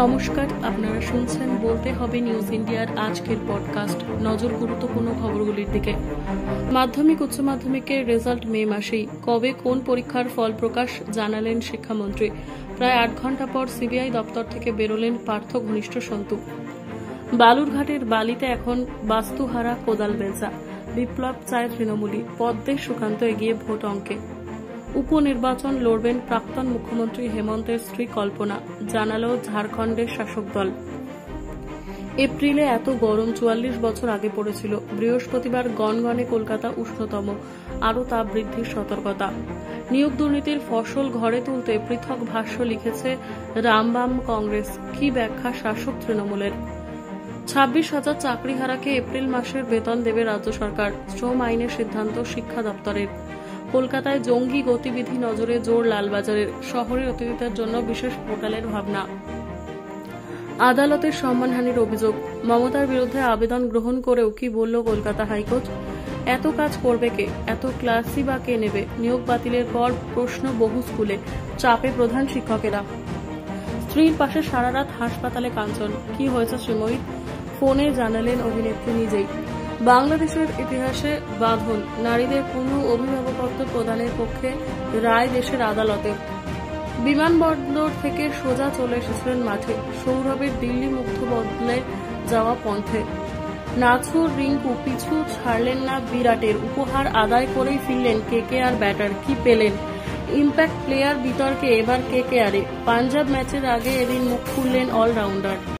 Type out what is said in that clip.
নমস্কার, আপনারা শুনছেন বলতে হবে নিউজ ইন্ডিয়ার আজকের পডকাস্ট। নজর গুরুত্বপূর্ণ খবরগুলির দিকে। মাধ্যমিক উচ্চ মাধ্যমিকের রেজাল্ট মে মাসেই। কবে কোন পরীক্ষার ফল প্রকাশ জানালেন শিক্ষামন্ত্রী। প্রায় 8 ঘন্টা পর সিবিআই দপ্তর থেকে বেরোলেন পার্থ ঘনিষ্ঠ সন্তু। বালুরঘাটের বালিতে এখন বাস্তুহারা কোদাল বেলচা। বিপ্লব চায় তৃণমূলী। পদ্মের সুকান্ত এগিয়ে ভোট অঙ্কে। উপনির্বাচন লড়বেন প্রাক্তন মুখ্যমন্ত্রী হেমন্তের স্ত্রী কল্পনা, জানালো ঝাড়খণ্ডের শাসক দল। এপ্রিলে এত গরম 44 বছর আগে পড়েছিল। বৃহস্পতিবার গনগনে কলকাতা উষ্ণতম, আরও তাপ বৃদ্ধির সতর্কতা। নিয়োগ দুর্নীতির ফসল ঘরে তুলতে পৃথক ভাষ্য লিখেছে রামবাম কংগ্রেস। কি ব্যাখ্যা শাসক তৃণমূলের? 26,000 চাকরিহারাকে এপ্রিল মাসের বেতন দেবে রাজ্য সরকার। শ্রম আইনের সিদ্ধান্ত শিক্ষা দপ্তরের। কলকাতায় জঙ্গি গতিবিধি নজরে জোর লালবাজারের। শহরের অতিথিদের জন্য বিশেষ পোর্টালের ভাবনা। আদালতের সম্মানহানির অভিযোগ। মমতার বিরুদ্ধে আবেদন গ্রহণ করেও কি বলল কলকাতা হাইকোর্ট? এত কাজ করবে কে? এত ক্লাসই বা কে নেবে? নিয়োগ বাতিলের পর প্রশ্ন বহু স্কুলে। চাপে প্রধান শিক্ষকেরা। স্ত্রীর পাশে সারা রাত হাসপাতালে কাঞ্চন। কি হয়েছে শ্রীময়ী? ফোনে জানালেন অভিনেত্রী নিজেই। বাংলাদেশের ইতিহাসে বাঁধন। নারীদের পূর্ণ অভিভাবকত্ব প্রদানের পক্ষে রায় দেশের আদালতে। বিমানবন্দর থেকে সোজা চলে এসেছিলেন মাঠে। সৌরভের দিল্লি মুগ্ধ বদলে যাওয়া পন্থে। নাছুর রিঙ্কু পিছু ছাড়লেন না বিরাটের। উপহার আদায় করেই ফিরলেন কেকেআর ব্যাটার। কি পেলেন? ইম্প্যাক্ট প্লেয়ার বিতর্কে এবার কেকেআরে। পাঞ্জাব ম্যাচের আগে এদিন মুখ খুললেন অলরাউন্ডার।